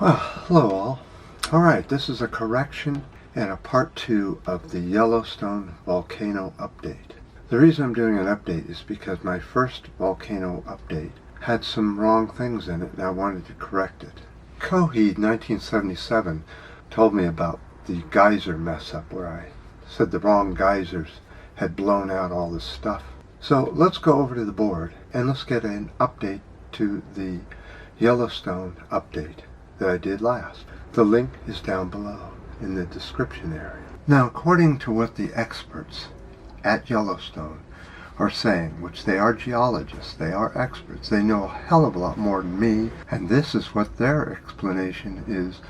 Well, hello all. Alright, this is a correction and a part 2 of the Yellowstone Volcano update. The reason I'm doing an update is because my first volcano update had some wrong things in it and I wanted to correct it. Coheed 1977 told me about the geyser mess up where I said the wrong geysers had blown out all this stuff. So let's go over to the board and let's get an update to the Yellowstone update that I did last. The link is down below in the description area. Now, according to what the experts at Yellowstone are saying, which they are geologists, they are experts, they know a hell of a lot more than me, and this is what their explanation is.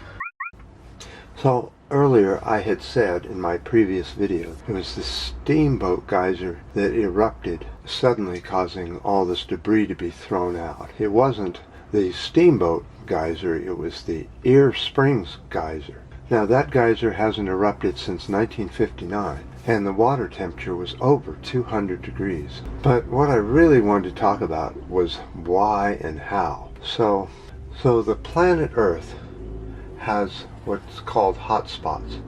So earlier I had said in my previous video it was the steamboat geyser that erupted, suddenly causing all this debris to be thrown out. It wasn't the steamboat geyser, it was the Ear Springs geyser. Now that geyser hasn't erupted since 1959 and the water temperature was over 200 degrees. But what I really wanted to talk about was why and how. So the planet Earth has what's called hot spots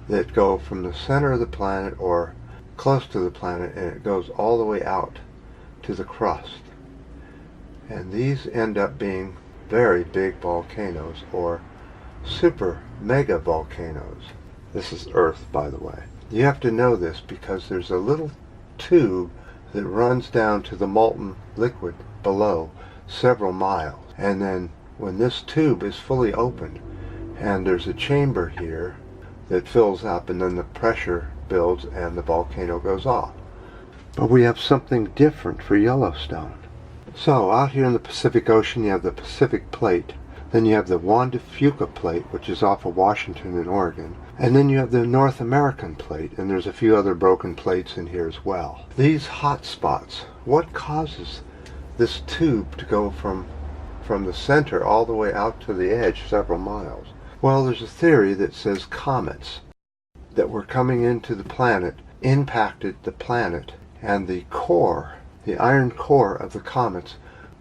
that go from the center of the planet or close to the planet, and it goes all the way out to the crust. And these end up being very big volcanoes or super mega volcanoes. This is Earth, by the way. You have to know this because there's a little tube that runs down to the molten liquid below several miles. And then when this tube is fully opened, and there's a chamber here that fills up, and then the pressure builds and the volcano goes off. But we have something different for Yellowstone. So out here in the Pacific Ocean you have the Pacific Plate, then you have the Juan de Fuca Plate, which is off of Washington and Oregon, and then you have the North American Plate, and there's a few other broken plates in here as well. These hot spots, what causes this tube to go from the center all the way out to the edge several miles? Well, there's a theory that says comets that were coming into the planet impacted the planet, and the core, the iron core of the comets,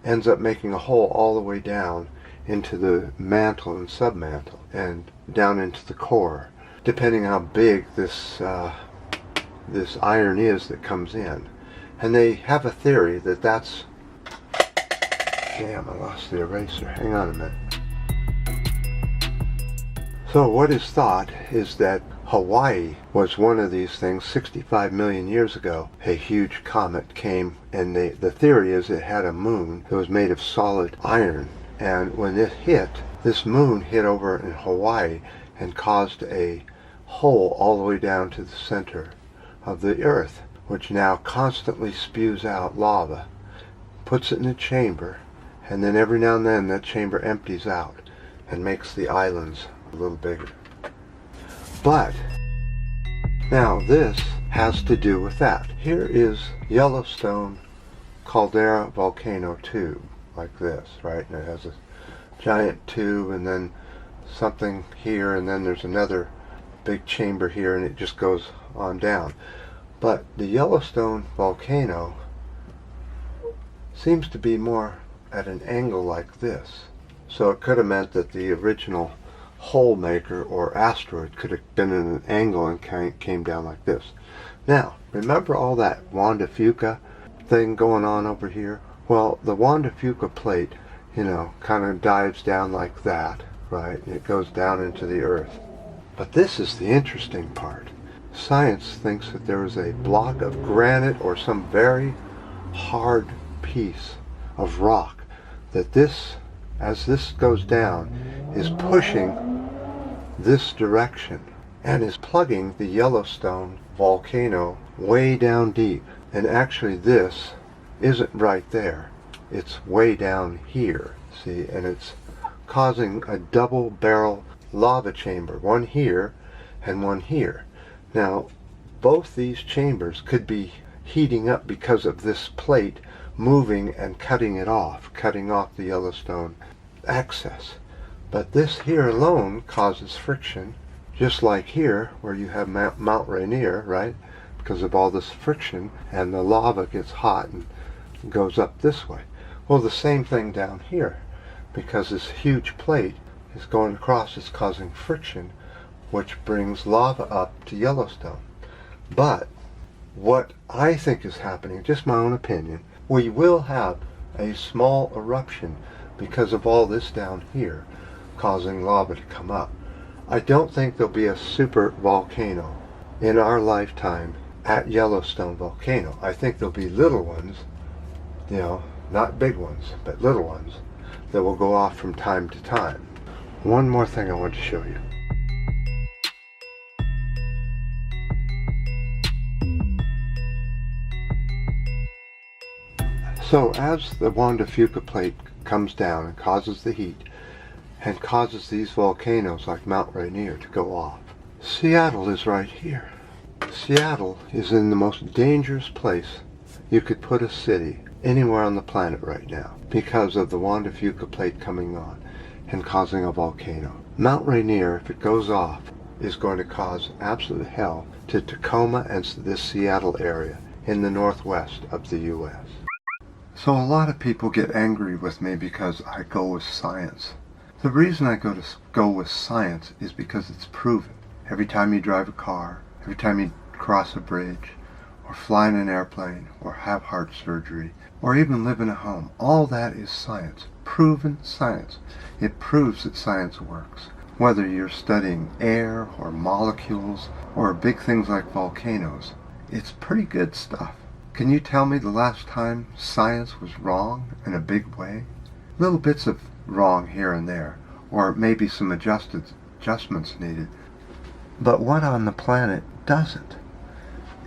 ends up making a hole all the way down into the mantle and submantle and down into the core, depending how big this iron is that comes in. And they have a theory that that's... Damn, I lost the eraser. Hang on a minute. So what is thought is that Hawaii was one of these things. 65 million years ago, a huge comet came, and the theory is it had a moon that was made of solid iron. And when it hit, this moon hit over in Hawaii and caused a hole all the way down to the center of the Earth, which now constantly spews out lava, puts it in a chamber, and then every now and then that chamber empties out and makes the islands a little bigger. But now this has to do with that. Here is Yellowstone caldera volcano tube, like this, right? And it has a giant tube and then something here, and then there's another big chamber here, and it just goes on down. But the Yellowstone volcano seems to be more at an angle like this. So it could have meant that the original hole maker or asteroid could have been in an angle and came down like this. Now, remember all that Juan de Fuca thing going on over here? Well, the Juan de Fuca Plate, you know, kind of dives down like that, right? It goes down into the Earth. But this is the interesting part. Science thinks that there is a block of granite or some very hard piece of rock that this, as this goes down, is pushing this direction and is plugging the Yellowstone volcano way down deep. And actually this isn't right there, it's way down here, see, and it's causing a double barrel lava chamber, one here and one here. Now both these chambers could be heating up because of this plate moving and cutting off the Yellowstone access. But this here alone causes friction, just like here where you have Mount Rainier, right? Because of all this friction, and the lava gets hot and goes up this way. Well, the same thing down here, because this huge plate is going across, is causing friction, which brings lava up to Yellowstone. But what I think is happening, just my own opinion, we will have a small eruption because of all this down here causing lava to come up. I don't think there'll be a super volcano in our lifetime at Yellowstone Volcano. I think there'll be little ones, not big ones, but little ones that will go off from time to time. One more thing I want to show you. So as the Juan de Fuca Plate comes down and causes the heat and causes these volcanoes like Mount Rainier to go off, Seattle is right here. Seattle is in the most dangerous place you could put a city anywhere on the planet right now because of the Juan de Fuca Plate coming on and causing a volcano. Mount Rainier, if it goes off, is going to cause absolute hell to Tacoma and this Seattle area in the northwest of the U.S. So a lot of people get angry with me because I go with science. The reason I go with science is because it's proven. Every time you drive a car, every time you cross a bridge, or fly in an airplane, or have heart surgery, or even live in a home, all that is science. Proven science. It proves that science works. Whether you're studying air, or molecules, or big things like volcanoes, it's pretty good stuff. Can you tell me the last time science was wrong in a big way? Little bits of wrong here and there, or maybe some adjustments needed. But what on the planet doesn't?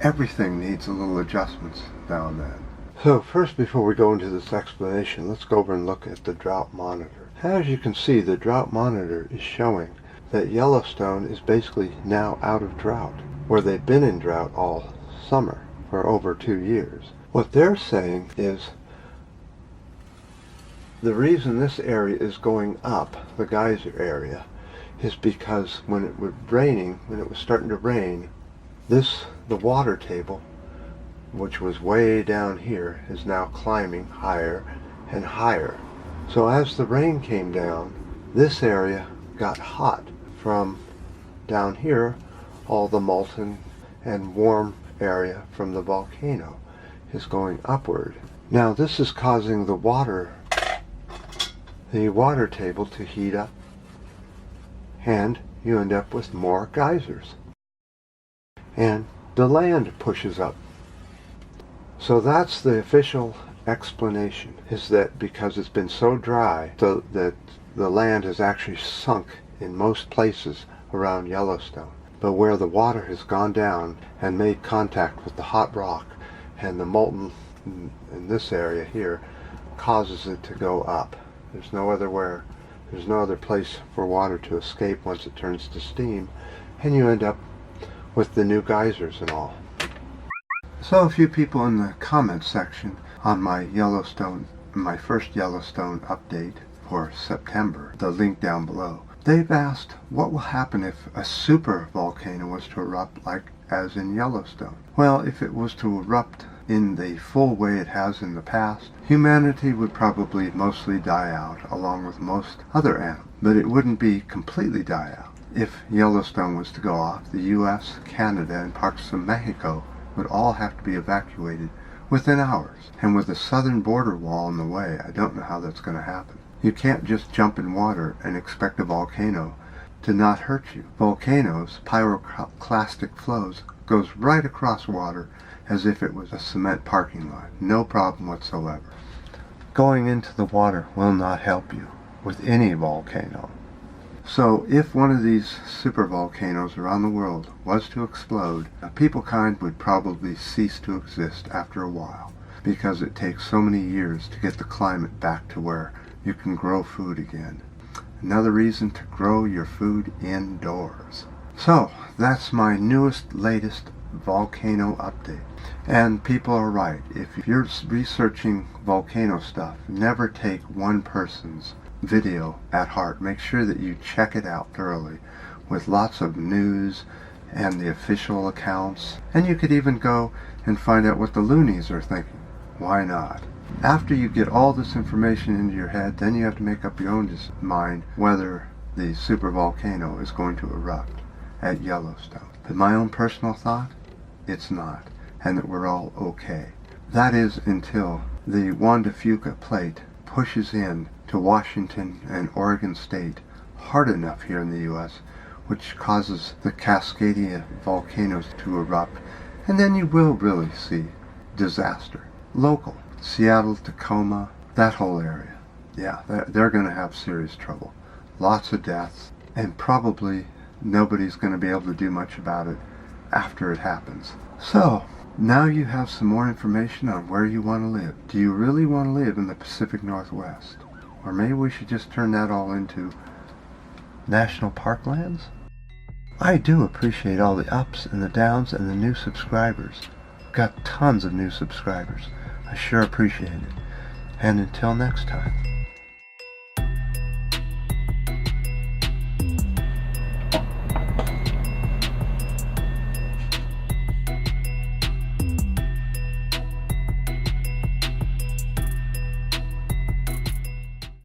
Everything needs a little adjustments now and then. So first, before we go into this explanation, let's go over and look at the drought monitor. As you can see, the drought monitor is showing that Yellowstone is basically now out of drought, where they've been in drought all summer for over 2 years. What they're saying is the reason this area is going up, the Geyser area, is because when it was starting to rain, the water table, which was way down here, is now climbing higher and higher. So as the rain came down, this area got hot from down here. All the molten and warm area from the volcano is going upward. Now this is causing the water table to heat up, and you end up with more geysers. And the land pushes up. So that's the official explanation, is that because it's been so dry, so that the land has actually sunk in most places around Yellowstone. But where the water has gone down and made contact with the hot rock and the molten in this area here, causes it to go up. There's no other place for water to escape once it turns to steam, and you end up with the new geysers and all. So a few people in the comments section on my first Yellowstone update for September, the link down below, they've asked what will happen if a super volcano was to erupt like as in Yellowstone. Well, if it was to erupt in the full way it has in the past, humanity would probably mostly die out along with most other animals, but it wouldn't be completely die out. If Yellowstone was to go off, the US, Canada, and parts of Mexico would all have to be evacuated within hours. And with the southern border wall in the way, I don't know how that's going to happen. You can't just jump in water and expect a volcano to not hurt you. Volcanoes, pyroclastic flows, goes right across water as if it was a cement parking lot. No problem whatsoever. Going into the water will not help you with any volcano. So if one of these supervolcanoes around the world was to explode, peoplekind would probably cease to exist after a while, because it takes so many years to get the climate back to where you can grow food again. Another reason to grow your food indoors. So that's my latest volcano update. And people are right. If you're researching volcano stuff, never take one person's video at heart. Make sure that you check it out thoroughly with lots of news and the official accounts. And you could even go and find out what the loonies are thinking. Why not? After you get all this information into your head, then you have to make up your own mind whether the supervolcano is going to erupt at Yellowstone. But my own personal thought, it's not, and that we're all okay. That is until the Juan de Fuca Plate pushes in to Washington and Oregon State hard enough here in the U.S., which causes the Cascadia volcanoes to erupt, and then you will really see disaster. Local, Seattle, Tacoma, that whole area. Yeah, they're going to have serious trouble. Lots of deaths, and probably nobody's going to be able to do much about it after it happens. So, now you have some more information on where you want to live. Do you really want to live in the Pacific Northwest? Or maybe we should just turn that all into national park lands? I do appreciate all the ups and the downs and the new subscribers. Got tons of new subscribers. I sure appreciate it. And until next time.